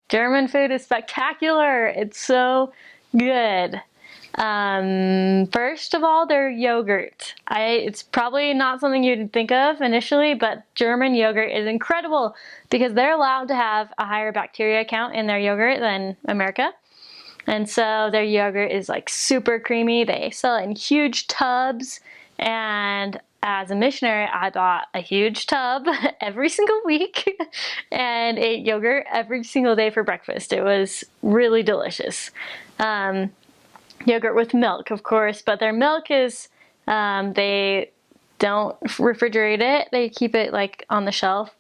German food is spectacular. It's so good. First of all, their yogurt. It's probably not something you'd think of initially, but German yogurt is incredible because they're allowed to have a higher bacteria count in their yogurt than America. And so their yogurt is like super creamy. They sell it in huge tubs. And as a missionary, I bought a huge tub every single week and ate yogurt every single day for breakfast. It was really delicious. Yogurt with milk, of course, but their milk is, they don't refrigerate it. They keep it like on the shelf.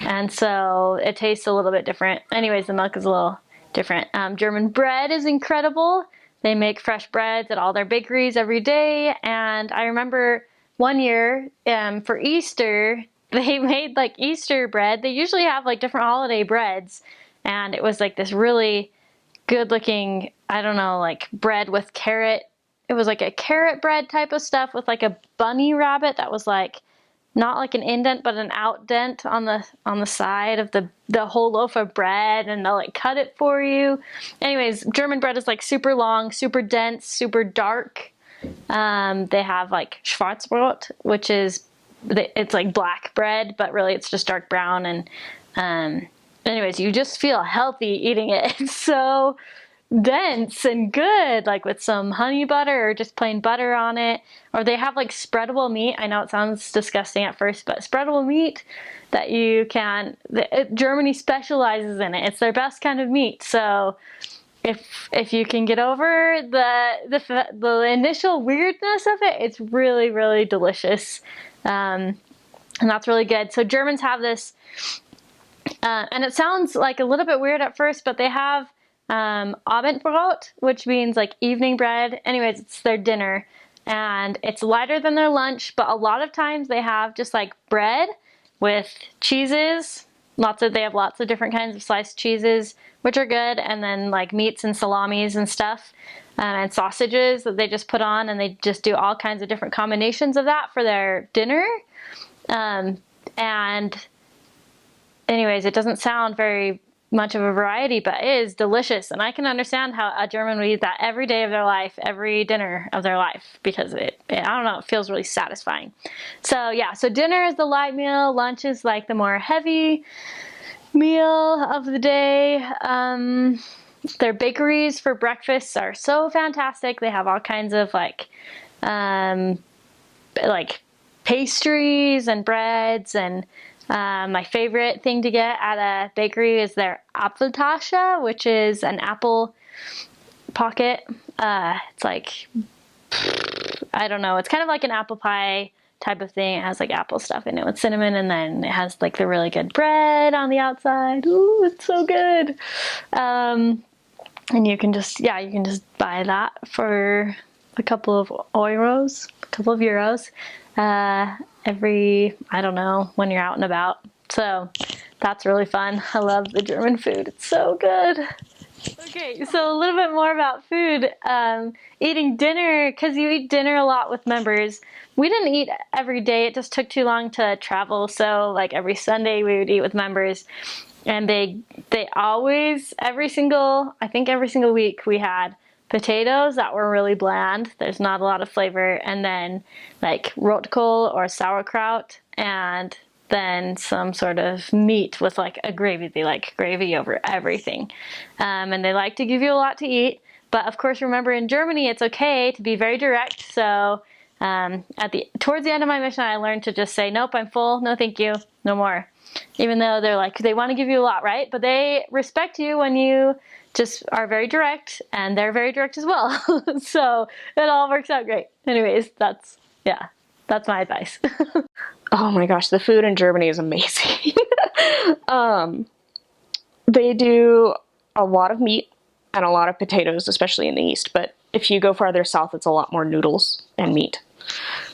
And so it tastes a little bit different. Anyways, the milk is a little different. German bread is incredible. They make fresh breads at all their bakeries every day. And I remember one year for Easter, they made like Easter bread. They usually have like different holiday breads. And it was like this really good looking, I don't know, like bread with carrot. It was like a carrot bread type of stuff with like a bunny rabbit that was like not like an indent but an outdent on the side of the whole loaf of bread, and they'll like cut it for you. Anyways, German bread is like super long, super dense, super dark. They have like Schwarzbrot, which is it's like black bread, but really it's just dark brown. And anyways, you just feel healthy eating it. It's so dense and good, like with some honey butter or just plain butter on it. Or they have like spreadable meat. I know it sounds disgusting at first, but spreadable meat that you can, Germany specializes in it. It's their best kind of meat. So if you can get over the initial weirdness of it, it's really, really delicious. And that's really good. So Germans have this, and it sounds like a little bit weird at first, but they have Abendbrot, which means like evening bread. Anyways, it's their dinner, and it's lighter than their lunch, but a lot of times they have just like bread with cheeses. They have lots of different kinds of sliced cheeses, which are good, and then like meats and salamis and stuff, and sausages that they just put on, and they just do all kinds of different combinations of that for their dinner. And anyways, it doesn't sound very much of a variety, but it is delicious. And I can understand how a German would eat that every day of their life, every dinner of their life, because I don't know, it feels really satisfying. So yeah, so dinner is the light meal. Lunch is like the more heavy meal of the day. Their bakeries for breakfast are so fantastic. They have all kinds of like pastries and breads, and my favorite thing to get at a bakery is their Apfeltasche, which is an apple pocket. It's like, I don't know, it's kind of like an apple pie type of thing. It has like apple stuff in it with cinnamon, and then it has like the really good bread on the outside. Ooh, it's so good. And you can just buy that for a couple of euros. I don't know, when you're out and about. So that's really fun. I love the German food. It's so good. Okay, so a little bit more about food. Eating dinner, because you eat dinner a lot with members. We didn't eat every day. It just took too long to travel. So like every Sunday we would eat with members. And they always, every single week we had potatoes that were really bland. There's not a lot of flavor. And then like rotkohl or sauerkraut, and then some sort of meat with like a gravy. They like gravy over everything. And they like to give you a lot to eat. But of course, remember, in Germany, it's okay to be very direct. So towards the end of my mission, I learned to just say, nope, I'm full. No, thank you. No more. Even though they want to give you a lot, right? But they respect you when you just are very direct, and they're very direct as well. So it all works out great. Anyways, that's my advice. Oh my gosh, the food in Germany is amazing. They do a lot of meat and a lot of potatoes, especially in the east. But if you go farther south, it's a lot more noodles and meat.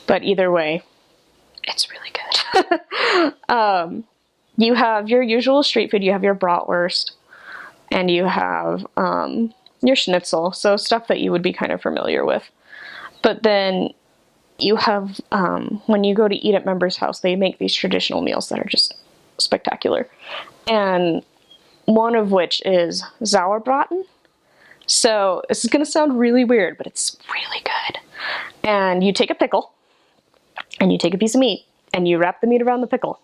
But either way, it's really good. You have your usual street food. You have your bratwurst, and you have your schnitzel, so stuff that you would be kind of familiar with. But then you have, when you go to eat at members' house, they make these traditional meals that are just spectacular. And one of which is Sauerbraten. So this is gonna sound really weird, but it's really good. And you take a pickle, and you take a piece of meat, and you wrap the meat around the pickle,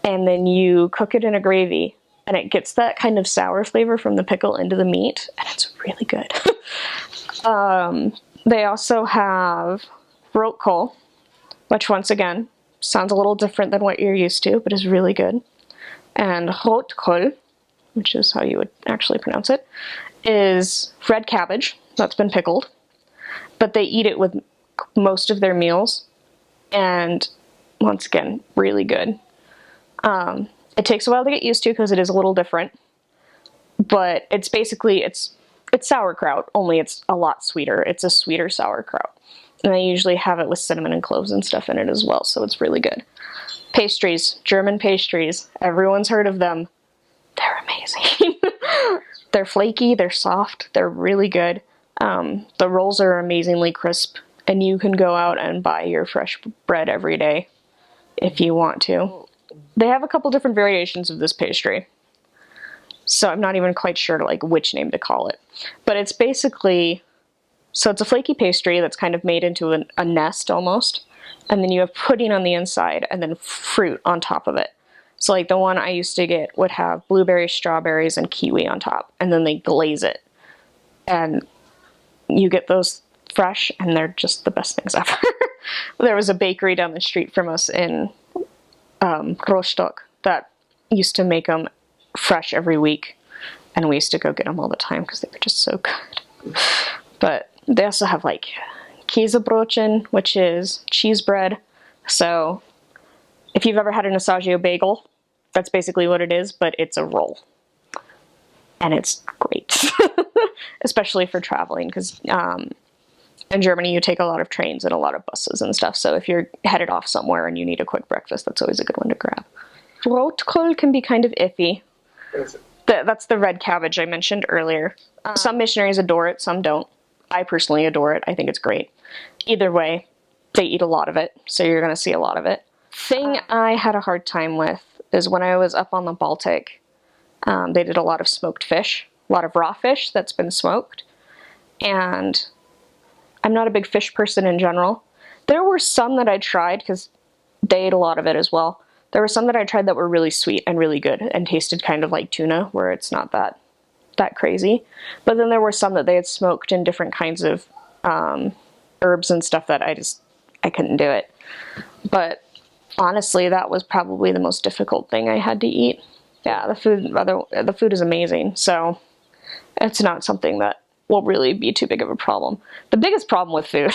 and then you cook it in a gravy, and it gets that kind of sour flavor from the pickle into the meat, and it's really good. They also have rotkohl, which once again sounds a little different than what you're used to, but is really good. And rotkohl, which is how you would actually pronounce it, is red cabbage that's been pickled, but they eat it with most of their meals, and once again, really good. It takes a while to get used to because it is a little different, but it's basically, it's sauerkraut, only it's a lot sweeter. It's a sweeter sauerkraut. And I usually have it with cinnamon and cloves and stuff in it as well, so it's really good. Pastries, German pastries. Everyone's heard of them. They're amazing. They're flaky, they're soft, they're really good. The rolls are amazingly crisp, and you can go out and buy your fresh bread every day if you want to. They have a couple different variations of this pastry, so I'm not even quite sure like which name to call it. But it's basically, so it's a flaky pastry that's kind of made into a nest almost, and then you have pudding on the inside and then fruit on top of it. So like the one I used to get would have blueberries, strawberries, and kiwi on top, and then they glaze it. And you get those fresh, and they're just the best things ever. There was a bakery down the street from us in Rostock that used to make them fresh every week, and we used to go get them all the time because they were just so good. But they also have like Käsebrötchen, which is cheese bread. So if you've ever had an Assaggio bagel, that's basically what it is, but it's a roll. And it's great, especially for traveling, because in Germany you take a lot of trains and a lot of buses and stuff, so if you're headed off somewhere and you need a quick breakfast, that's always a good one to grab. Rotkohl can be kind of iffy. That's the red cabbage I mentioned earlier. Some missionaries adore it, some don't. I personally adore it. I think it's great. Either way, they eat a lot of it, so you're going to see a lot of it. Thing I had a hard time with is when I was up on the Baltic, they did a lot of smoked fish, a lot of raw fish that's been smoked, and I'm not a big fish person in general. There were some that I tried, because they ate a lot of it as well. There were some that I tried that were really sweet and really good and tasted kind of like tuna, where it's not that crazy. But then there were some that they had smoked in different kinds of herbs and stuff that I couldn't do it. But honestly, that was probably the most difficult thing I had to eat. Yeah, the food is amazing, so it's not something that will really be too big of a problem. The biggest problem with food,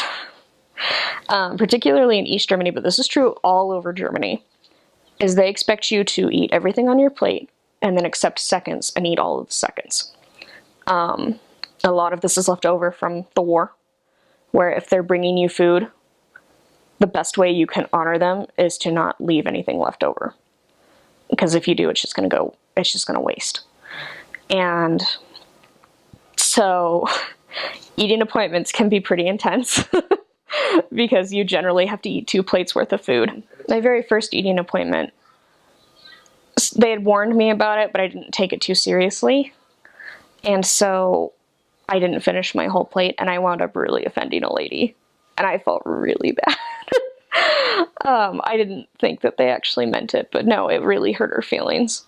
particularly in East Germany, but this is true all over Germany, is they expect you to eat everything on your plate and then accept seconds and eat all of the seconds. A lot of this is left over from the war, where if they're bringing you food, the best way you can honor them is to not leave anything left over. Because if you do, it's just going to waste. And so eating appointments can be pretty intense because you generally have to eat 2 plates worth of food. My very first eating appointment, they had warned me about it, but I didn't take it too seriously. And so I didn't finish my whole plate, and I wound up really offending a lady. And I felt really bad. I didn't think that they actually meant it, but no, it really hurt her feelings.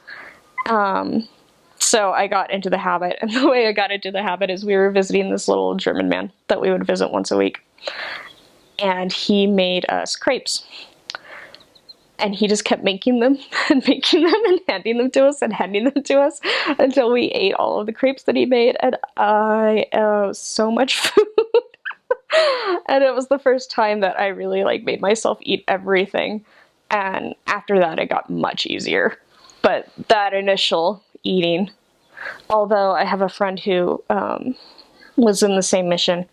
So I got into the habit, and the way I got into the habit is we were visiting this little German man that we would visit once a week. And he made us crepes. And he just kept making them and handing them to us and handing them to us until we ate all of the crepes that he made. And I ate so much food. And it was the first time that I really made myself eat everything. And after that, it got much easier. But that initial eating, although I have a friend who was in the same mission,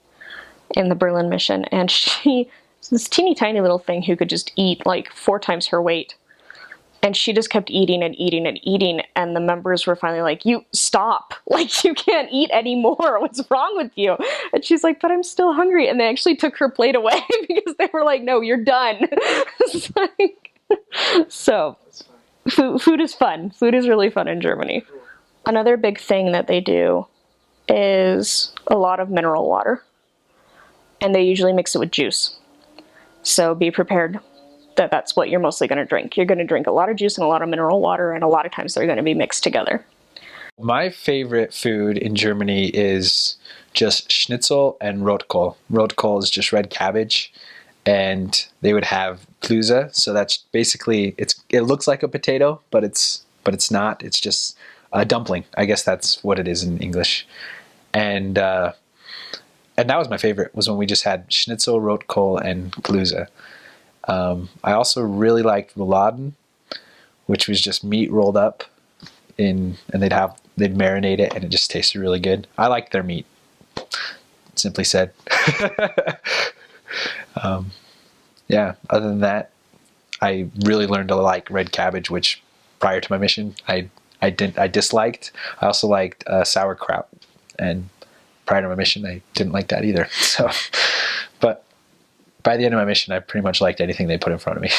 in the Berlin mission, and she was this teeny tiny little thing who could just eat 4 times her weight. And she just kept eating and eating and eating, and the members were finally like, you stop, you can't eat anymore, what's wrong with you? And she's like, but I'm still hungry. And they actually took her plate away because they were like, no, you're done. So food is fun. Food is really fun in Germany. Another big thing that they do is a lot of mineral water, and they usually mix it with juice. So be prepared that that's what you're mostly going to drink. You're going to drink a lot of juice and a lot of mineral water, and a lot of times they're going to be mixed together. My favorite food in Germany is just schnitzel and rotkohl. Rotkohl is just red cabbage, and they would have Klöße. So that's basically it looks like a potato, but it's not. It's just a dumpling. I guess that's what it is in English. And that was my favorite. Was when we just had schnitzel, rotkohl, and Klöße. I also really liked rouladen, which was just meat rolled up and they'd marinate it, and it just tasted really good. I liked their meat, simply said. Yeah, other than that, I really learned to like red cabbage, which prior to my mission I disliked. I also liked sauerkraut, and prior to my mission I didn't like that either. So, but by the end of my mission, I pretty much liked anything they put in front of me.